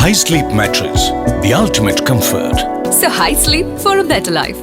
High Sleep Mattress, the ultimate comfort. So high sleep for a better life.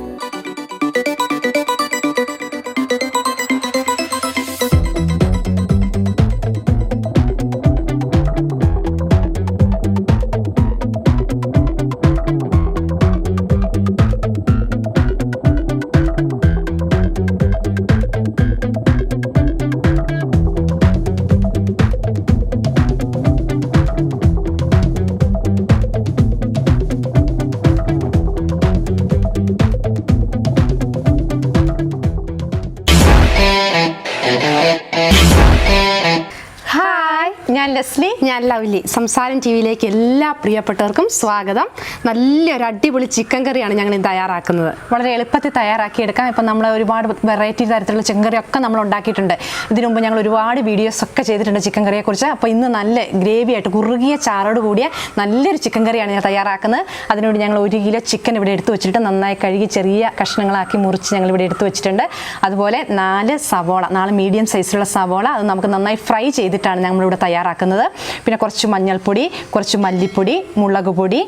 ഞാൻ lovely. സംസാരം T വിയിലേക്ക് എല്ലാ പ്രിയപ്പെട്ടവർക്കും സ്വാഗതം. നല്ലൊരു അടിപൊളി ചിക്കൻ കറിയാണ് ഞങ്ങൾ ഇന്ന് തയ്യാറാക്കുന്നത്. വളരെ എളുപ്പത്തിൽ തയ്യാറാക്കിയെടുക്കാം. ഇപ്പം നമ്മൾ ഒരുപാട് വെറൈറ്റി തരത്തിലുള്ള ചിക്കൻ കറിയൊക്കെ നമ്മൾ ഉണ്ടാക്കിയിട്ടുണ്ട്. ഇതിനു മുമ്പ് ഞങ്ങൾ ഒരുപാട് വീഡിയോസ് ഒക്കെ ചെയ്തിട്ടുണ്ട് ചിക്കൻ കറിയെക്കുറിച്ച്. അപ്പോൾ ഇന്ന് നല്ല ഗ്രേവി ആയിട്ട് കുറുകിയ ചാറോട് കൂടിയ നല്ലൊരു ചിക്കൻ കറിയാണ് ഞാൻ തയ്യാറാക്കുന്നത്. അതിനുവേണ്ടി ഞങ്ങൾ 1 കിലോ ചിക്കൻ ഇവിടെ എടുത്തു വെച്ചിട്ട് നന്നായി കഴുകി ചെറിയ കഷ്ണങ്ങളാക്കി മുറിച്ച് ഞങ്ങൾ ഇവിടെ എടുത്തു വെച്ചിട്ടുണ്ട്. അതുപോലെ 4 സവോള, 4 മീഡിയം സൈസിലുള്ള സവോള, അത് നമുക്ക് നന്നായി ഫ്രൈ ചെയ്തിട്ടാണ് നമ്മളിവിടെ തയ്യാറാക്കുന്നത്. പിന്നെ കുറച്ച് മഞ്ഞൾപ്പൊടി, കുറച്ച് മല്ലിപ്പൊടി, മുളക് പൊടി,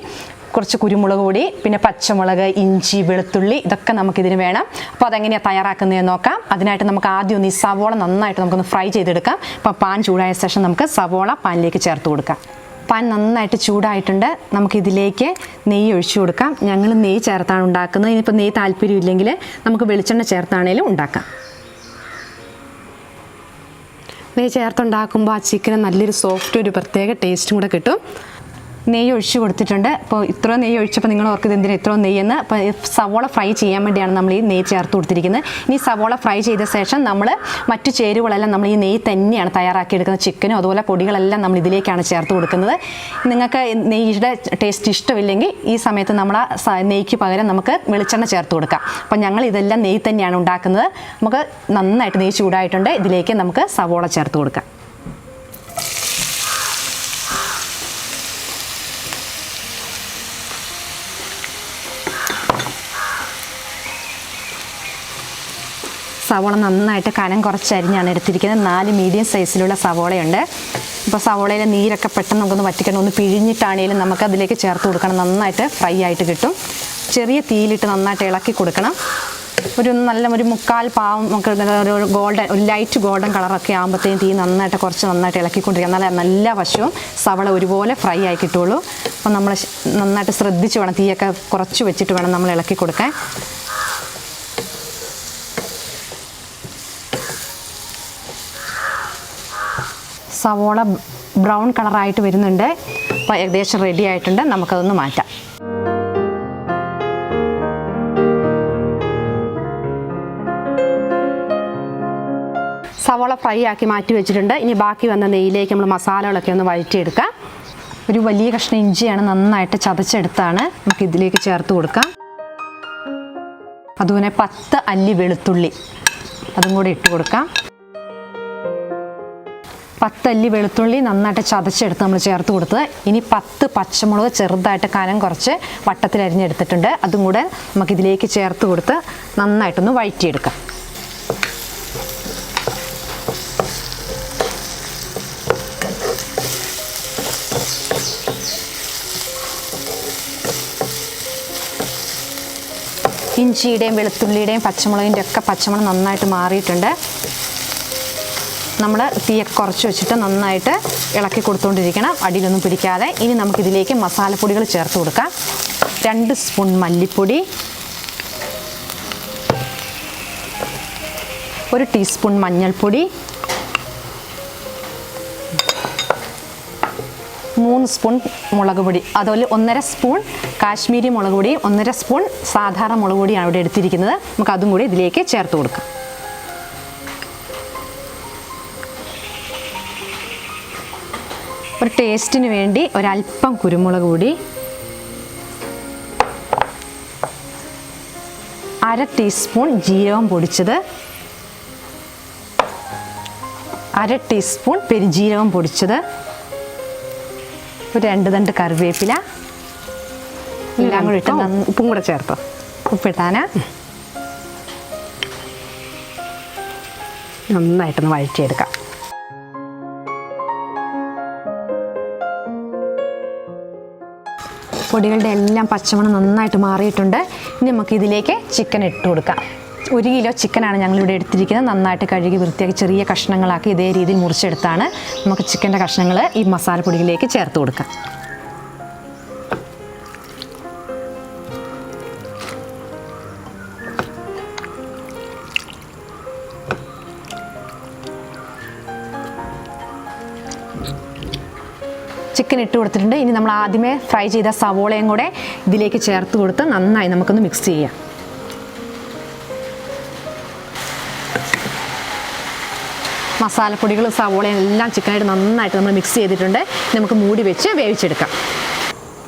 കുറച്ച് കുരുമുളക് പൊടി, പിന്നെ പച്ചമുളക്, ഇഞ്ചി, വെളുത്തുള്ളി, ഇതൊക്കെ നമുക്കിതിന് വേണം. അപ്പോൾ അതെങ്ങനെയാണ് തയ്യാറാക്കുന്നതെന്ന് നോക്കാം. അതിനായിട്ട് നമുക്ക് ആദ്യം ഒന്ന് ഈ സവോള നന്നായിട്ട് നമുക്കൊന്ന് ഫ്രൈ ചെയ്തെടുക്കാം. അപ്പോൾ പാൻ ചൂടായ ശേഷം നമുക്ക് സവോള പാനിലേക്ക് ചേർത്ത് കൊടുക്കാം. പാൻ നന്നായിട്ട് ചൂടായിട്ടുണ്ട്. നമുക്കിതിലേക്ക് നെയ്യ് ഒഴിച്ചു കൊടുക്കാം. ഞങ്ങൾ നെയ്യ് ചേർത്താണ് ഉണ്ടാക്കുന്നത്. ഇനിയിപ്പോൾ നെയ്യ് താല്പര്യമില്ലെങ്കിൽ നമുക്ക് വെളിച്ചെണ്ണ ചേർത്താണേലും ഉണ്ടാക്കാം. നെയ്യ് ചേർത്തുണ്ടാക്കുമ്പോൾ ആ ചിക്കന് നല്ലൊരു സോഫ്റ്റ്, ഒരു പ്രത്യേക ടേസ്റ്റും കൂടെ കിട്ടും. നെയ്യ് ഒഴിച്ച് കൊടുത്തിട്ടുണ്ട്. അപ്പോൾ ഇത്രയും നെയ്യ് ഒഴിച്ചപ്പോൾ നിങ്ങൾ ഓർക്കുന്നത് എന്തിനാണ് ഇത്രയും നെയ്യെന്ന്. അപ്പോൾ സവോള ഫ്രൈ ചെയ്യാൻ വേണ്ടിയാണ് നമ്മൾ ഈ നെയ്യ് ചേർത്ത് കൊടുത്തിരിക്കുന്നത്. ഇനി സവോള ഫ്രൈ ചെയ്ത ശേഷം നമ്മൾ മറ്റു ചേരുവകളെല്ലാം നമ്മൾ ഈ നെയ്യ് തന്നെയാണ് തയ്യാറാക്കിയെടുക്കുന്നത്. ചിക്കനും അതുപോലെ പൊടികളെല്ലാം നമ്മൾ ഇതിലേക്കാണ് ചേർത്ത് കൊടുക്കുന്നത്. നിങ്ങൾക്ക് നെയ്യുടെ ടേസ്റ്റ് ഇഷ്ടമില്ലെങ്കിൽ ഈ സമയത്ത് നമ്മൾ ആ നെയ്ക്ക് പകരം നമുക്ക് വെളിച്ചെണ്ണ ചേർത്ത് കൊടുക്കാം. അപ്പോൾ ഞങ്ങൾ ഇതെല്ലാം നെയ്യ് തന്നെയാണ് ഉണ്ടാക്കുന്നത്. നമുക്ക് നന്നായിട്ട് നെയ്യ് ചൂടായിട്ടുണ്ട്. ഇതിലേക്ക് നമുക്ക് സവോള ചേർത്ത് കൊടുക്കാം. സവോള നന്നായിട്ട് കനം കുറച്ചരിഞ്ഞാണ് എടുത്തിരിക്കുന്നത്. 4 മീഡിയം സൈസിലുള്ള സവോളയുണ്ട്. ഇപ്പോൾ സവോളയിലെ നീരൊക്കെ പെട്ടെന്ന് നമുക്കൊന്ന് വറ്റിക്കണം. ഒന്ന് പിഴിഞ്ഞിട്ടാണെങ്കിലും നമുക്ക് അതിലേക്ക് ചേർത്ത് കൊടുക്കണം. നന്നായിട്ട് ഫ്രൈ ആയിട്ട് കിട്ടും. ചെറിയ തീയിലിട്ട് നന്നായിട്ട് ഇളക്കി കൊടുക്കണം. ഒരു മുക്കാൽ പാവം നമുക്ക് ഒരു ഗോൾഡൻ, ഒരു ലൈറ്റ് ഗോൾഡൻ കളറൊക്കെ ആകുമ്പോഴത്തേക്കും തീ നന്നായിട്ട് ഇളക്കിക്കൊണ്ടിരിക്കുക. നല്ല വശവും സവള ഒരുപോലെ ഫ്രൈ ആയി കിട്ടുള്ളൂ. അപ്പോൾ നമ്മൾ നന്നായിട്ട് ശ്രദ്ധിച്ച് വേണം, തീയൊക്കെ കുറച്ച് വെച്ചിട്ട് വേണം നമ്മൾ ഇളക്കി കൊടുക്കാൻ. സവോള ബ്രൗൺ കളറായിട്ട് വരുന്നുണ്ട്. അപ്പോൾ ഏകദേശം റെഡി ആയിട്ടുണ്ട്. നമുക്കതൊന്ന് മാറ്റാം. സവോള ഫ്രൈ ആക്കി മാറ്റി വെച്ചിട്ടുണ്ട്. ഇനി ബാക്കി വന്ന നെയ്യിലേക്ക് നമ്മൾ മസാലകളൊക്കെ ഒന്ന് വഴറ്റിയെടുക്കാം. ഒരു വലിയ കഷ്ണം ഇഞ്ചിയാണ് നന്നായിട്ട് ചതച്ചെടുത്താണ് നമുക്ക് ഇതിലേക്ക് ചേർത്ത് കൊടുക്കാം. അതുപോലെ 10 അല്ലി വെളുത്തുള്ളി അതും കൂടി ഇട്ട് കൊടുക്കാം. 10 അല്ലി വെളുത്തുള്ളി നന്നായിട്ട് ചതച്ചെടുത്ത് നമ്മൾ ചേർത്ത് കൊടുത്തത്. ഇനി 10 പച്ചമുളക് ചെറുതായിട്ട് കനം കുറച്ച് വട്ടത്തിലരിഞ്ഞെടുത്തിട്ടുണ്ട്. അതും കൂടെ നമുക്കിതിലേക്ക് ചേർത്ത് കൊടുത്ത് നന്നായിട്ടൊന്ന് വഴറ്റിയെടുക്കാം. ഇഞ്ചിയുടെയും വെളുത്തുള്ളിയുടെയും പച്ചമുളകിൻ്റെ ഒക്കെ പച്ചമുളക് നന്നായിട്ട് മാറിയിട്ടുണ്ട്. നമ്മൾ തീയൊക്കെ കുറച്ച് വെച്ചിട്ട് നന്നായിട്ട് ഇളക്കി കൊടുത്തുകൊണ്ടിരിക്കണം, അടിയിലൊന്നും പിടിക്കാതെ. ഇനി നമുക്കിതിലേക്ക് മസാലപ്പൊടികൾ ചേർത്ത് കൊടുക്കാം. 2 സ്പൂൺ മല്ലിപ്പൊടി, 1 ടീസ്പൂൺ മഞ്ഞൾപ്പൊടി, 3 സ്പൂൺ മുളക് പൊടി, അതുപോലെ 1.5 സ്പൂൺ കാശ്മീരി മുളക് പൊടി, 1.5 സ്പൂൺ സാധാരണ മുളക് പൊടിയാണ് ഇവിടെ എടുത്തിരിക്കുന്നത്. നമുക്ക് അതും കൂടി ഇതിലേക്ക് ചേർത്ത് കൊടുക്കാം. ഒരു ടേസ്റ്റിന് വേണ്ടി ഒരല്പം കുരുമുളക് പൊടി, 1/2 ടീസ്പൂൺ ജീരകം പൊടിച്ചത്, 1/2 ടീസ്പൂൺ പെരുംജീരകം പൊടിച്ചത്, ഒരു 2 തണ്ട് കറിവേപ്പില, എല്ലാം കൂടി ഇട്ട് ഉപ്പും കൂടെ ചേർത്തോ. ഉപ്പിട്ടാനാ നന്നായിട്ടൊന്ന് വഴറ്റിയെടുക്കാം. പൊടികളുടെ എല്ലാം പച്ചമണം നന്നായിട്ട് മാറിയിട്ടുണ്ട്. ഇനി നമുക്ക് ഇതിലേക്ക് ചിക്കൻ ഇട്ട് കൊടുക്കാം. 1 കിലോ ചിക്കനാണ് ഞങ്ങളിവിടെ എടുത്തിരിക്കുന്നത്. നന്നായിട്ട് കഴുകി വൃത്തിയാക്കി ചെറിയ കഷ്ണങ്ങളാക്കി ഇതേ രീതിയിൽ മുറിച്ചെടുത്താണ് നമുക്ക് ചിക്കൻ്റെ കഷ്ണങ്ങൾ ഈ മസാലപ്പൊടിയിലേക്ക് ചേർത്ത് കൊടുക്കാം. ചിക്കൻ ഇട്ട് കൊടുത്തിട്ടുണ്ട്. ഇനി നമ്മൾ ആദ്യമേ ഫ്രൈ ചെയ്ത സവോളയും കൂടെ ഇതിലേക്ക് ചേർത്ത് കൊടുത്ത് നന്നായി നമുക്കൊന്ന് മിക്സ് ചെയ്യാം. മസാലപ്പൊടികൾ സവോളയും എല്ലാം ചിക്കനായിട്ട് നന്നായിട്ട് നമ്മൾ മിക്സ് ചെയ്തിട്ടുണ്ട്. നമുക്ക് മൂടി വെച്ച് വേവിച്ചെടുക്കാം.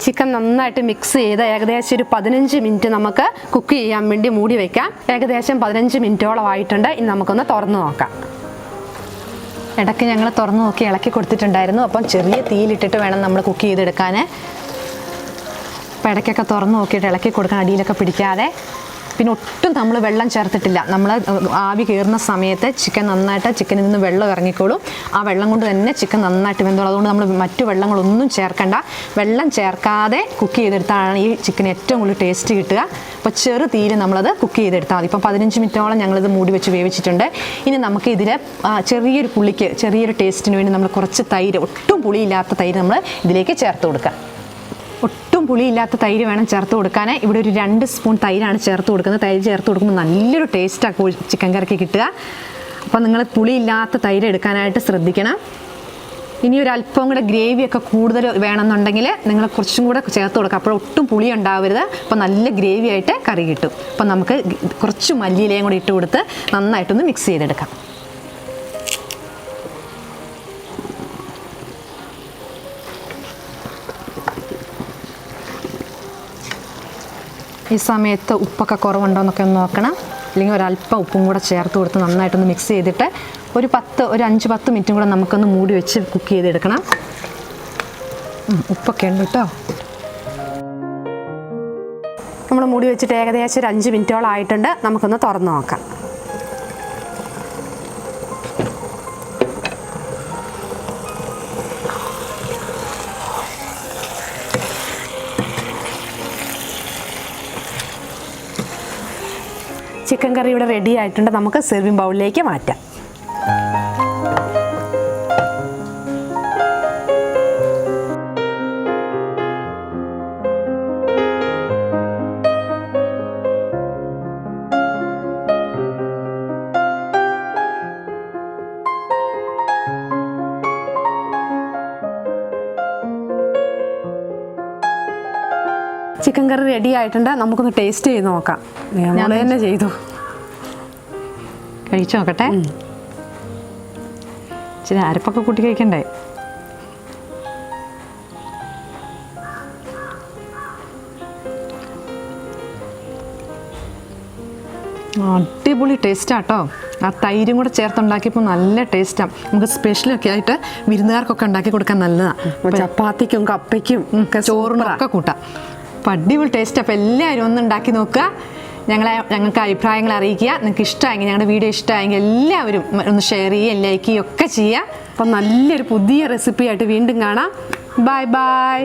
ചിക്കൻ നന്നായിട്ട് മിക്സ് ചെയ്ത് ഏകദേശം ഒരു 15 മിനിറ്റ് നമുക്ക് കുക്ക് ചെയ്യാൻ വേണ്ടി മൂടി വയ്ക്കാം. ഏകദേശം 15 മിനിറ്റോളം ആയിട്ടുണ്ട്. ഇനി നമുക്കൊന്ന് തുറന്ന് നോക്കാം. ഇടയ്ക്ക് ഞങ്ങൾ തുറന്ന് നോക്കി ഇളക്കി കൊടുത്തിട്ടുണ്ടായിരുന്നു. അപ്പം ചെറിയ തീയിലിട്ടിട്ട് വേണം നമ്മൾ കുക്ക് ചെയ്തെടുക്കാൻ. അപ്പം ഇടയ്ക്കൊക്കെ തുറന്ന് നോക്കിയിട്ട് ഇളക്കി കൊടുക്കാൻ, അടിയിലൊക്കെ പിടിക്കാതെ. പിന്നെ ഒട്ടും നമ്മൾ വെള്ളം ചേർത്തിട്ടില്ല. നമ്മൾ ആവി കയറുന്ന സമയത്ത് ചിക്കനിൽ നിന്ന് വെള്ളം ഇറങ്ങിക്കോളും. ആ വെള്ളം കൊണ്ട് തന്നെ ചിക്കൻ നന്നായിട്ട് വെന്തോളും. അതുകൊണ്ട് നമ്മൾ മറ്റു വെള്ളങ്ങളൊന്നും ചേർക്കണ്ട. വെള്ളം ചേർക്കാതെ കുക്ക് ചെയ്തെടുത്താണ് ഈ ചിക്കൻ ഏറ്റവും കൂടുതൽ ടേസ്റ്റ് കിട്ടുക. അപ്പോൾ ചെറു തീയിൽ നമ്മളത് കുക്ക് ചെയ്തെടുത്താൽ മതി. ഇപ്പം 15 മിനിറ്റോളം ഞങ്ങളിത് മൂടി വെച്ച് വേവിച്ചിട്ടുണ്ട്. ഇനി നമുക്ക് ഇതിൽ ചെറിയൊരു ടേസ്റ്റിന് വേണ്ടി നമ്മൾ കുറച്ച് തൈര്, ഒട്ടും പുളിയില്ലാത്ത തൈര് നമ്മൾ ഇതിലേക്ക് ചേർത്ത് കൊടുക്കാം. ഒട്ടും പുളിയില്ലാത്ത തൈര് വേണം ചേർത്ത് കൊടുക്കാൻ. ഇവിടെ ഒരു 2 സ്പൂൺ തൈരാണ് ചേർത്ത് കൊടുക്കുന്നത്. തൈര് ചേർത്ത് കൊടുക്കുമ്പോൾ നല്ലൊരു ടേസ്റ്റാണ് ചിക്കൻ കറിക്ക് കിട്ടുക. അപ്പോൾ നിങ്ങൾ പുളിയില്ലാത്ത തൈര് എടുക്കാനായിട്ട് ശ്രദ്ധിക്കണം. ഇനി ഒരു അല്പം കൂടെ ഗ്രേവിയൊക്കെ കൂടുതൽ വേണമെന്നുണ്ടെങ്കിൽ നിങ്ങൾ കുറച്ചും കൂടെ ചേർത്ത് കൊടുക്കുക. അപ്പോൾ ഒട്ടും പുളി ഉണ്ടാവരുത്. അപ്പോൾ നല്ല ഗ്രേവി ആയിട്ട് കറി കിട്ടും. അപ്പോൾ നമുക്ക് കുറച്ച് മല്ലിയിലയും കൂടി ഇട്ട് കൊടുത്ത് നന്നായിട്ടൊന്ന് മിക്സ് ചെയ്തെടുക്കാം. ഈ സമയത്ത് ഉപ്പൊക്കെ കുറവുണ്ടോ എന്നൊക്കെ ഒന്ന് നോക്കണം. അല്ലെങ്കിൽ ഒരല്പം ഉപ്പും കൂടെ ചേർത്ത് കൊടുത്ത് നന്നായിട്ടൊന്ന് മിക്സ് ചെയ്തിട്ട് ഒരു 5-10 മിനിറ്റും കൂടെ നമുക്കൊന്ന് മൂടി വെച്ച് കുക്ക് ചെയ്തെടുക്കണം. ഉപ്പൊക്കെ ഉണ്ട് കേട്ടോ. നമ്മൾ മൂടി വെച്ചിട്ട് ഏകദേശം ഒരു 5 മിനിറ്റോളം ആയിട്ടുണ്ട്. നമുക്കൊന്ന് തുറന്ന് നോക്കാം. ചിക്കൻ കറി ഇവിടെ റെഡി ആയിട്ടുണ്ട്. നമുക്ക് സെർവിങ് ബൗളിലേക്ക് മാറ്റാം. ചിക്കൻ കറി റെഡി ആയിട്ടുണ്ട്. നമുക്കൊന്ന് ടേസ്റ്റ് ചെയ്ത് നോക്കാം. ഞാൻ തന്നെ ചെയ്തു കഴിച്ചു നോക്കട്ടെ. ഇച്ചിരി അരപ്പൊക്കെ കൂട്ടി കഴിക്കണ്ടേ? അടിപൊളി ടേസ്റ്റാട്ടോ. ആ തൈരും കൂടെ ചേർത്തുണ്ടാക്കിയപ്പോൾ നല്ല ടേസ്റ്റാണ്. നമുക്ക് സ്പെഷ്യലൊക്കെ ആയിട്ട് വിരുന്നുകാർക്കൊക്കെ ഉണ്ടാക്കി കൊടുക്കാൻ നല്ലതാണ്. ചപ്പാത്തിക്കും കപ്പയ്ക്കും ചോറിനൊക്കെ കൂട്ടാം. അപ്പോൾ അടിപൊളി ടേസ്റ്റ്. അപ്പോൾ എല്ലാവരും ഒന്ന് ഉണ്ടാക്കി നോക്കുക. ഞങ്ങൾക്ക് അഭിപ്രായങ്ങൾ അറിയിക്കുക. നിങ്ങൾക്ക് ഇഷ്ടമായെങ്കിൽ, ഞങ്ങളുടെ വീഡിയോ ഇഷ്ടമായെങ്കിൽ എല്ലാവരും ഒന്ന് ഷെയർ ചെയ്യുക, ലൈക്ക് ചെയ്യുക ഒക്കെ ചെയ്യുക. അപ്പം നല്ലൊരു പുതിയ റെസിപ്പി ആയിട്ട് വീണ്ടും കാണാം. Bye bye.